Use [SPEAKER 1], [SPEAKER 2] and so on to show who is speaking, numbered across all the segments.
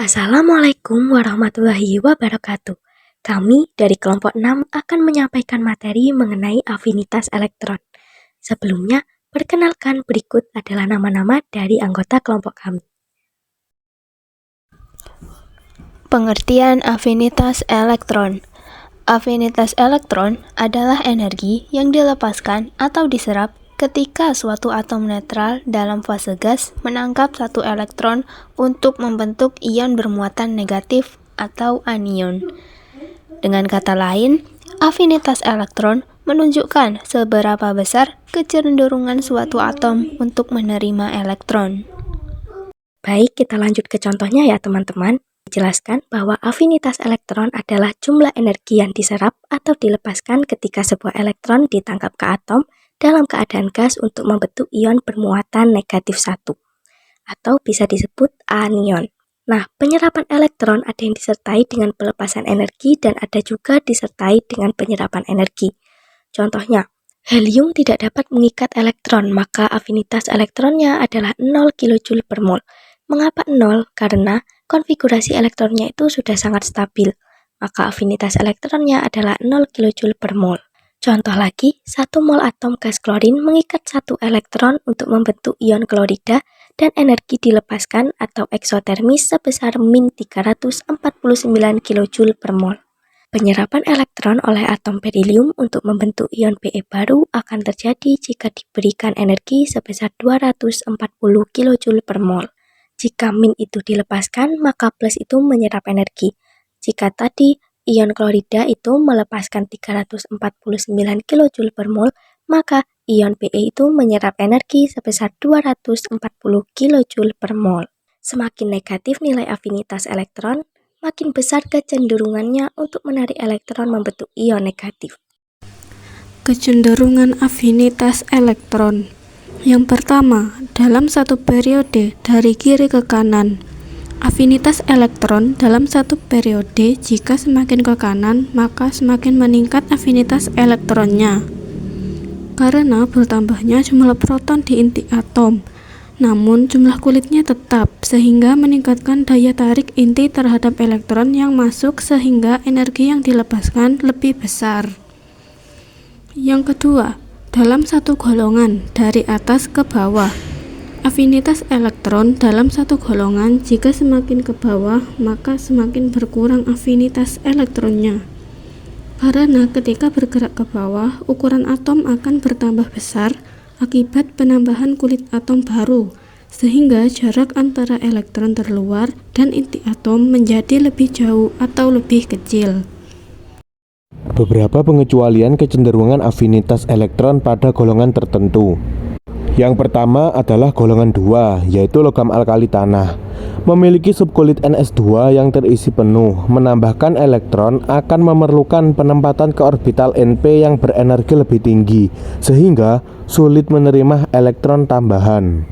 [SPEAKER 1] Assalamualaikum warahmatullahi wabarakatuh. Kami dari kelompok 6 akan menyampaikan materi mengenai afinitas elektron. Sebelumnya, perkenalkan berikut adalah nama-nama dari anggota kelompok kami.
[SPEAKER 2] Pengertian afinitas elektron. Afinitas elektron adalah energi yang dilepaskan atau diserap ketika suatu atom netral dalam fase gas menangkap satu elektron untuk membentuk ion bermuatan negatif atau anion. Dengan kata lain, afinitas elektron menunjukkan seberapa besar kecenderungan suatu atom untuk menerima elektron.
[SPEAKER 1] Baik, kita lanjut ke contohnya ya teman-teman. Dijelaskan bahwa afinitas elektron adalah jumlah energi yang diserap atau dilepaskan ketika sebuah elektron ditangkap ke atom dalam keadaan gas untuk membentuk ion bermuatan negatif 1, atau bisa disebut anion. Nah, penyerapan elektron ada yang disertai dengan pelepasan energi dan ada juga disertai dengan penyerapan energi. Contohnya, helium tidak dapat mengikat elektron, maka afinitas elektronnya adalah 0 kJ per mol. Mengapa 0? Karena konfigurasi elektronnya itu sudah sangat stabil, maka afinitas elektronnya adalah 0 kJ per mol. Contoh lagi, 1 mol atom gas klorin mengikat 1 elektron untuk membentuk ion klorida dan energi dilepaskan atau eksotermis sebesar min 349 kJ per mol. Penyerapan elektron oleh atom berilium untuk membentuk ion Be baru akan terjadi jika diberikan energi sebesar 240 kJ per mol. Jika min itu dilepaskan, maka plus itu menyerap energi. Jika tadi ion klorida itu melepaskan 349 kJ per mol, maka ion Be itu menyerap energi sebesar 240 kJ per mol. Semakin negatif nilai afinitas elektron, makin besar kecenderungannya untuk menarik elektron membentuk ion negatif.
[SPEAKER 3] Kecenderungan afinitas elektron. Yang pertama, dalam satu periode dari kiri ke kanan. Afinitas elektron dalam satu periode jika semakin ke kanan, maka semakin meningkat afinitas elektronnya. Karena bertambahnya jumlah proton di inti atom, namun jumlah kulitnya tetap, sehingga meningkatkan daya tarik inti terhadap elektron yang masuk sehingga energi yang dilepaskan lebih besar. Yang kedua, dalam satu golongan dari atas ke bawah. Afinitas elektron dalam satu golongan jika semakin ke bawah, maka semakin berkurang afinitas elektronnya. Karena ketika bergerak ke bawah, ukuran atom akan bertambah besar akibat penambahan kulit atom baru, sehingga jarak antara elektron terluar dan inti atom menjadi lebih jauh atau lebih kecil.
[SPEAKER 4] Beberapa pengecualian kecenderungan afinitas elektron pada golongan tertentu. Yang pertama adalah golongan 2, yaitu logam alkali tanah. Memiliki subkulit Ns2 yang terisi penuh, menambahkan elektron akan memerlukan penempatan ke orbital Np yang berenergi lebih tinggi, sehingga sulit menerima elektron tambahan.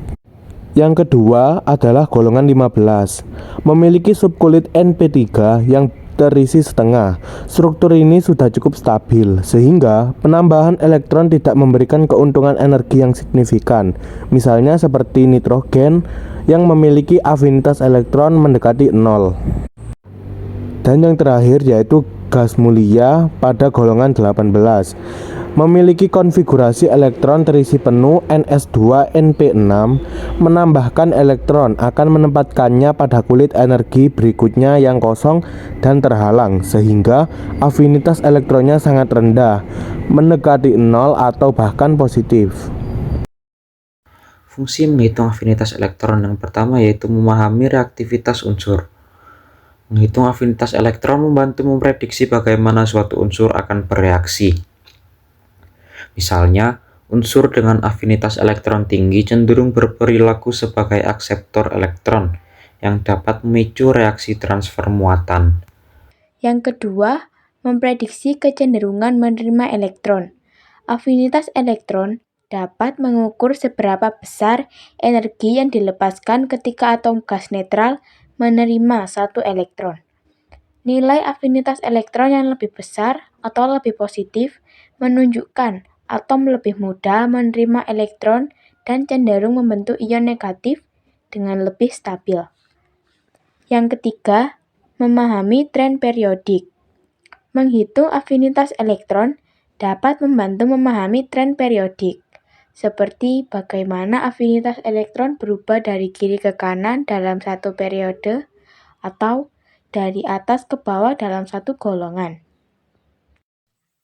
[SPEAKER 4] Yang kedua adalah golongan 15, memiliki subkulit Np3 yang terisi setengah. Struktur ini sudah cukup stabil, sehingga penambahan elektron tidak memberikan keuntungan energi yang signifikan. Misalnya seperti nitrogen yang memiliki afinitas elektron mendekati 0. Dan yang terakhir yaitu gas mulia pada golongan 18. Memiliki konfigurasi elektron terisi penuh Ns2Np6, menambahkan elektron akan menempatkannya pada kulit energi berikutnya yang kosong dan terhalang, sehingga afinitas elektronnya sangat rendah, mendekati 0 atau bahkan positif.
[SPEAKER 5] Fungsi menghitung afinitas elektron yang pertama yaitu memahami reaktivitas unsur. Menghitung afinitas elektron membantu memprediksi bagaimana suatu unsur akan bereaksi. Misalnya, unsur dengan afinitas elektron tinggi cenderung berperilaku sebagai akseptor elektron yang dapat memicu reaksi transfer muatan.
[SPEAKER 2] Yang kedua, memprediksi kecenderungan menerima elektron. Afinitas elektron dapat mengukur seberapa besar energi yang dilepaskan ketika atom gas netral menerima satu elektron. Nilai afinitas elektron yang lebih besar atau lebih positif menunjukkan atom lebih mudah menerima elektron dan cenderung membentuk ion negatif dengan lebih stabil.
[SPEAKER 6] Yang ketiga, memahami tren periodik. Menghitung afinitas elektron dapat membantu memahami tren periodik, seperti bagaimana afinitas elektron berubah dari kiri ke kanan dalam satu periode atau dari atas ke bawah dalam satu golongan.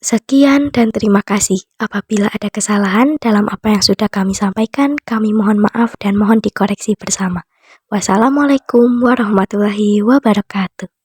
[SPEAKER 1] Sekian dan terima kasih. Apabila ada kesalahan dalam apa yang sudah kami sampaikan, kami mohon maaf dan mohon dikoreksi bersama. Wassalamualaikum warahmatullahi wabarakatuh.